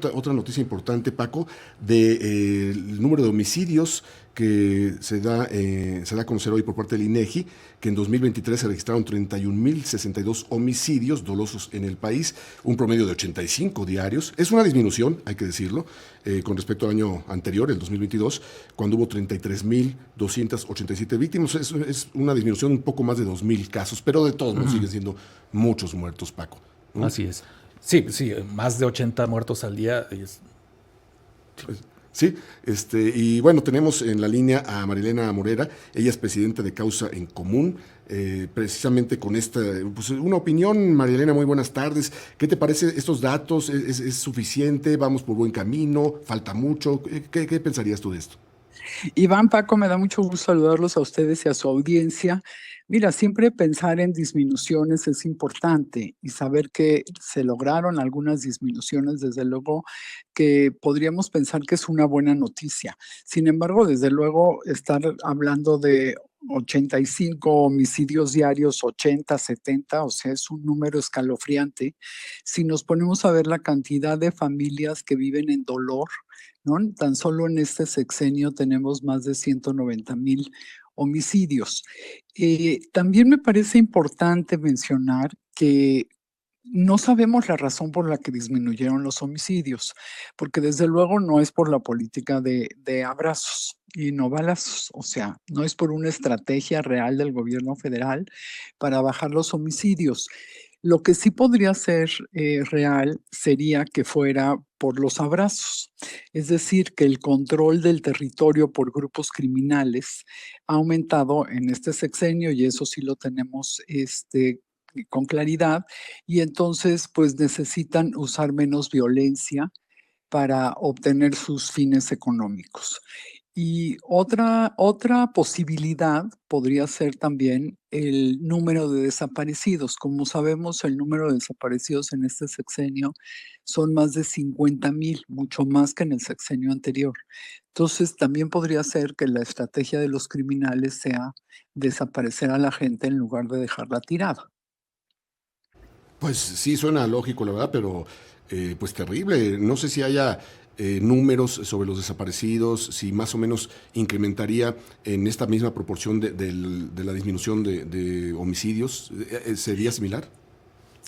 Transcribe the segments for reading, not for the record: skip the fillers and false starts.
otra noticia importante, Paco, de el número de homicidios que se da a conocer hoy por parte del INEGI, que en 2023 se registraron 31.062 homicidios dolosos en el país, un promedio de 85 diarios. Es una disminución, hay que decirlo, con respecto al año anterior, el 2022, cuando hubo 33.287 víctimas. Es una disminución un poco más de 2.000 casos, pero de todos modos siguen siendo muchos muertos, Paco, ¿no? Así es. Sí, sí, más de 80 muertos al día. Sí, y bueno, tenemos en la línea a Marilena Morera, ella es presidenta de Causa en Común, precisamente con pues una opinión. Marilena, muy buenas tardes. ¿Qué te parece estos datos? ¿Es suficiente? ¿Vamos por buen camino? ¿Falta mucho? ¿Qué pensarías tú de esto? Iván, Paco, me da mucho gusto saludarlos a ustedes y a su audiencia. Mira, siempre pensar en disminuciones es importante y saber que se lograron algunas disminuciones, desde luego que podríamos pensar que es una buena noticia. Sin embargo, desde luego, estar hablando de 85 homicidios diarios, 80, 70, o sea, es un número escalofriante. Si nos ponemos a ver la cantidad de familias que viven en dolor, ¿no? Tan solo en este sexenio tenemos más de 190,000 homicidios. También me parece importante mencionar que no sabemos la razón por la que disminuyeron los homicidios, porque desde luego no es por la política de abrazos y no balazos, o sea, no es por una estrategia real del gobierno federal para bajar los homicidios. Lo que sí podría ser real sería que fuera por los abrazos, es decir, que el control del territorio por grupos criminales ha aumentado en este sexenio y eso sí lo tenemos con claridad, y entonces pues necesitan usar menos violencia para obtener sus fines económicos. Y otra posibilidad podría ser también el número de desaparecidos. Como sabemos, el número de desaparecidos en este sexenio son más de 50,000, mucho más que en el sexenio anterior. Entonces, también podría ser que la estrategia de los criminales sea desaparecer a la gente en lugar de dejarla tirada. Pues sí, suena lógico, la verdad, pero pues terrible. No sé si haya números sobre los desaparecidos, si más o menos incrementaría en esta misma proporción de la disminución de homicidios. ¿Sería similar?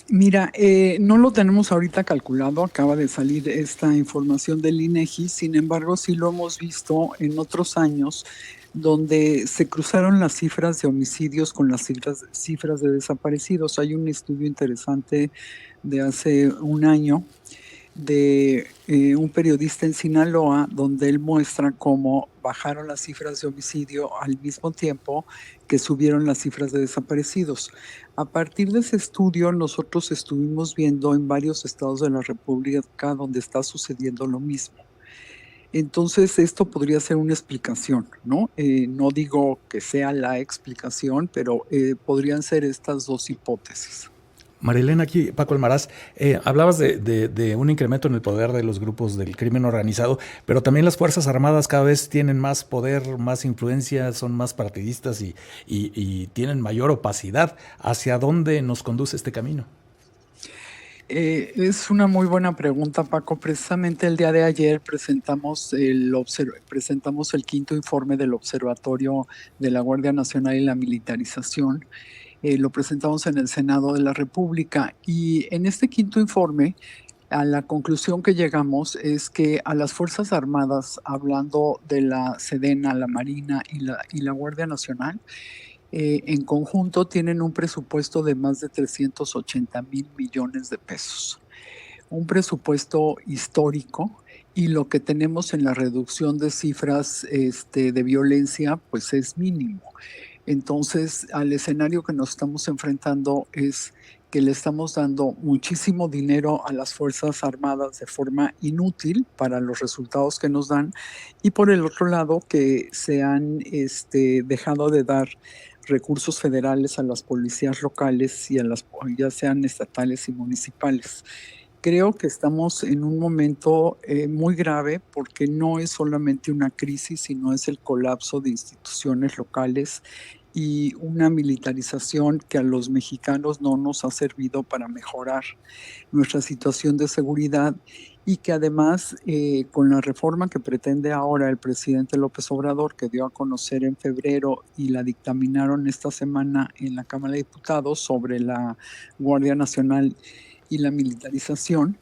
Mira, no lo tenemos ahorita calculado, acaba de salir esta información del INEGI, sin embargo, sí lo hemos visto en otros años donde se cruzaron las cifras de homicidios con las cifras de desaparecidos. Hay un estudio interesante de hace un año de un periodista en Sinaloa, donde él muestra cómo bajaron las cifras de homicidio al mismo tiempo que subieron las cifras de desaparecidos. A partir de ese estudio, nosotros estuvimos viendo en varios estados de la República donde está sucediendo lo mismo. Entonces, esto podría ser una explicación, ¿no? No digo que sea la explicación, pero podrían ser estas dos hipótesis. Marilena, aquí Paco Almaraz, hablabas de un incremento en el poder de los grupos del crimen organizado, pero también las Fuerzas Armadas cada vez tienen más poder, más influencia, son más partidistas y tienen mayor opacidad. ¿Hacia dónde nos conduce este camino? Es una muy buena pregunta, Paco. Precisamente el día de ayer presentamos el quinto informe del Observatorio de la Guardia Nacional y la Militarización. Lo presentamos en el Senado de la República y en este quinto informe a la conclusión que llegamos es que a las Fuerzas Armadas, hablando de la Sedena, la Marina y la Guardia Nacional, en conjunto tienen un presupuesto de más de 380,000 millones de pesos. Un presupuesto histórico, y lo que tenemos en la reducción de cifras de violencia pues es mínimo. Entonces, al escenario que nos estamos enfrentando es que le estamos dando muchísimo dinero a las Fuerzas Armadas de forma inútil para los resultados que nos dan, y por el otro lado que se han dejado de dar recursos federales a las policías locales y a las, ya sean estatales y municipales. Creo que estamos en un momento muy grave porque no es solamente una crisis, sino es el colapso de instituciones locales y una militarización que a los mexicanos no nos ha servido para mejorar nuestra situación de seguridad, y que además con la reforma que pretende ahora el presidente López Obrador, que dio a conocer en febrero y la dictaminaron esta semana en la Cámara de Diputados sobre la Guardia Nacional y la militarización,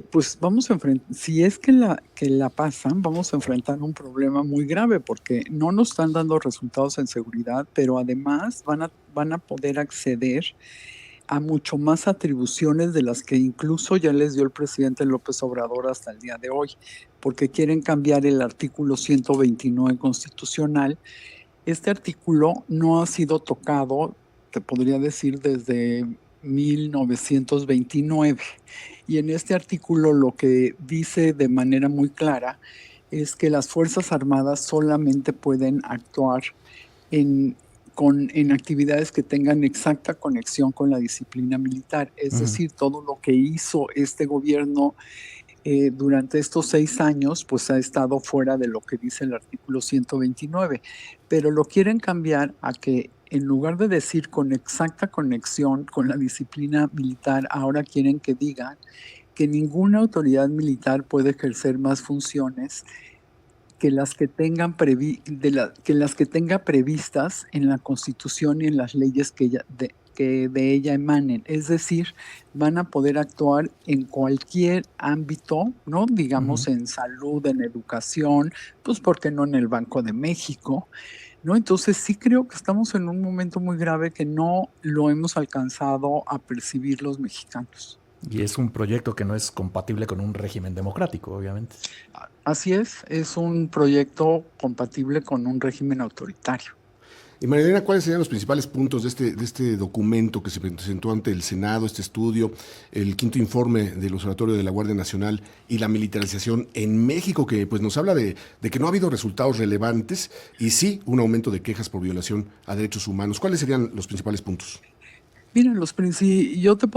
pues vamos a enfrentar, si es que la pasan, vamos a enfrentar un problema muy grave porque no nos están dando resultados en seguridad, pero además van a poder acceder a mucho más atribuciones de las que incluso ya les dio el presidente López Obrador hasta el día de hoy, porque quieren cambiar el artículo 129 constitucional. Este artículo no ha sido tocado, te podría decir, desde 1929. Y en este artículo lo que dice de manera muy clara es que las Fuerzas Armadas solamente pueden actuar en, en actividades que tengan exacta conexión con la disciplina militar. Es decir, todo lo que hizo este gobierno durante estos 6 años, pues ha estado fuera de lo que dice el artículo 129, pero lo quieren cambiar a que en lugar de decir con exacta conexión con la disciplina militar, ahora quieren que digan que ninguna autoridad militar puede ejercer más funciones que las que tengan que las que tenga previstas en la Constitución y en las leyes que de ella emanen. Es decir, van a poder actuar en cualquier ámbito, ¿no? Digamos en salud, en educación, pues ¿por qué no en el Banco de México? ¿No? Entonces sí creo que estamos en un momento muy grave que no lo hemos alcanzado a percibir los mexicanos. Y es un proyecto que no es compatible con un régimen democrático, obviamente. Así es un proyecto compatible con un régimen autoritario. Y María Elena, ¿cuáles serían los principales puntos de este documento que se presentó ante el Senado, este estudio, el quinto informe del Observatorio de la Guardia Nacional y la militarización en México, que pues nos habla de que no ha habido resultados relevantes y sí un aumento de quejas por violación a derechos humanos? ¿Cuáles serían los principales puntos? Mira, yo te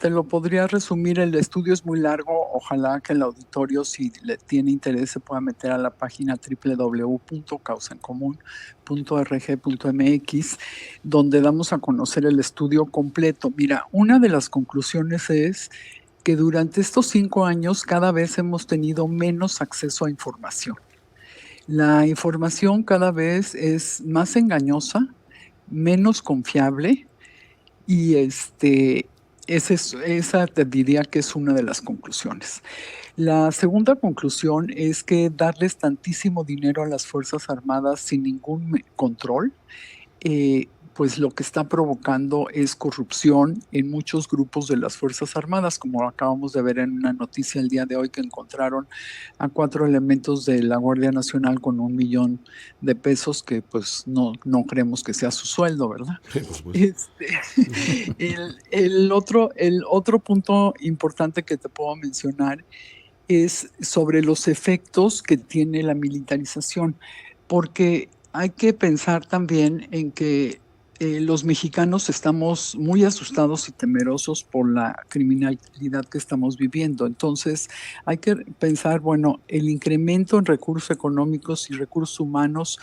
lo podría resumir. El estudio es muy largo. Ojalá que el auditorio, si le tiene interés, se pueda meter a la página www.causaencomún.org.mx, donde damos a conocer el estudio completo. Mira, una de las conclusiones es que durante estos 5 años cada vez hemos tenido menos acceso a información. La información cada vez es más engañosa, menos confiable. Y esa te diría que es una de las conclusiones. La segunda conclusión es que darles tantísimo dinero a las Fuerzas Armadas sin ningún control, pues lo que está provocando es corrupción en muchos grupos de las Fuerzas Armadas, como acabamos de ver en una noticia el día de hoy, que encontraron a 4 elementos de la Guardia Nacional con $1,000,000 que pues no creemos que sea su sueldo, ¿verdad? Sí, por supuesto. El otro punto importante que te puedo mencionar es sobre los efectos que tiene la militarización, porque hay que pensar también en que los mexicanos estamos muy asustados y temerosos por la criminalidad que estamos viviendo. Entonces, hay que pensar, bueno, el incremento en recursos económicos y recursos humanos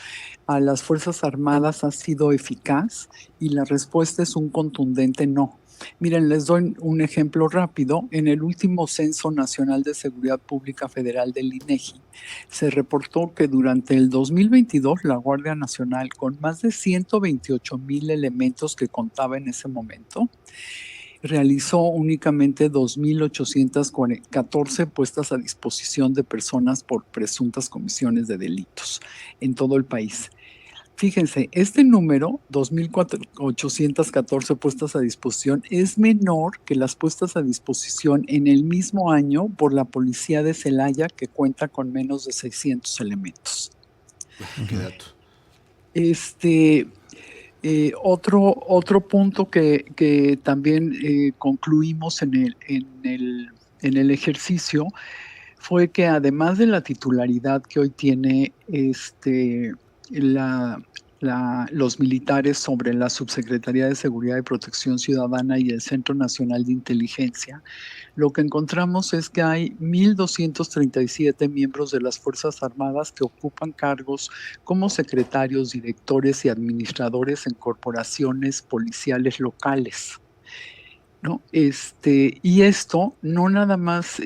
a las Fuerzas Armadas ha sido eficaz, y la respuesta es un contundente no. Miren, les doy un ejemplo rápido. En el último Censo Nacional de Seguridad Pública Federal del INEGI, se reportó que durante el 2022 la Guardia Nacional, con más de 128,000 elementos que contaba en ese momento, realizó únicamente 2,814 puestas a disposición de personas por presuntas comisiones de delitos en todo el país. Fíjense, este número, 2,814 puestas a disposición, es menor que las puestas a disposición en el mismo año por la policía de Celaya, que cuenta con menos de 600 elementos. Qué dato. Otro punto que también concluimos en el ejercicio fue que, además de la titularidad que hoy tiene los militares sobre la Subsecretaría de Seguridad y Protección Ciudadana y el Centro Nacional de Inteligencia, lo que encontramos es que hay 1,237 miembros de las Fuerzas Armadas que ocupan cargos como secretarios, directores y administradores en corporaciones policiales locales. ¿no? Y esto no nada más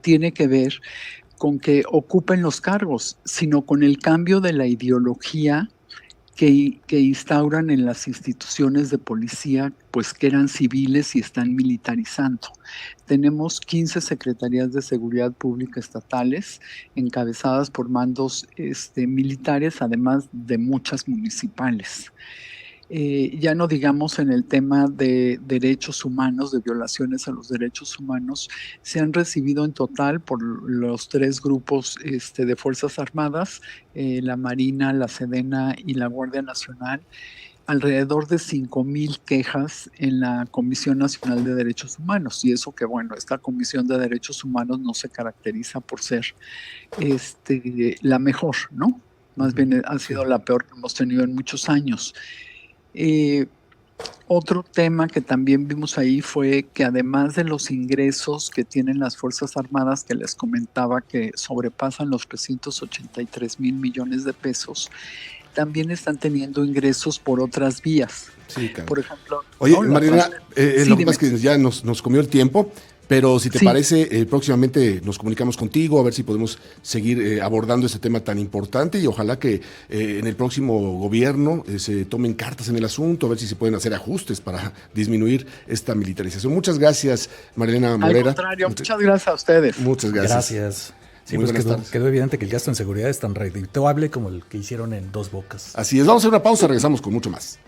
tiene que ver con que ocupen los cargos, sino con el cambio de la ideología que instauran en las instituciones de policía, pues que eran civiles y están militarizando. Tenemos 15 secretarías de seguridad pública estatales encabezadas por mandos militares, además de muchas municipales. Ya no digamos en el tema de derechos humanos, de violaciones a los derechos humanos, se han recibido en total por los 3 grupos de Fuerzas Armadas, la Marina, la Sedena y la Guardia Nacional, alrededor de 5,000 quejas en la Comisión Nacional de Derechos Humanos. Y eso que, bueno, esta Comisión de Derechos Humanos no se caracteriza por ser la mejor, ¿no? Más bien ha sido la peor que hemos tenido en muchos años. Otro tema que también vimos ahí fue que además de los ingresos que tienen las Fuerzas Armadas, que les comentaba que sobrepasan los 383,000 millones de pesos, también están teniendo ingresos por otras vías. Sí, claro. Por ejemplo... Oye, ¿no? Marilena, Sí, lo que dime. pasa es que ya nos comió el tiempo, pero si te Sí. parece, próximamente nos comunicamos contigo a ver si podemos seguir abordando este tema tan importante y ojalá que en el próximo gobierno se tomen cartas en el asunto, a ver si se pueden hacer ajustes para disminuir esta militarización. Muchas gracias, Marilena Al Morera. contrario, muchas gracias a ustedes. Muchas gracias. Gracias. Sí, Muy pues buenas tardes. quedó evidente que el gasto en seguridad es tan redituable como el que hicieron en Dos Bocas. Así es, vamos a hacer una pausa, regresamos con mucho más.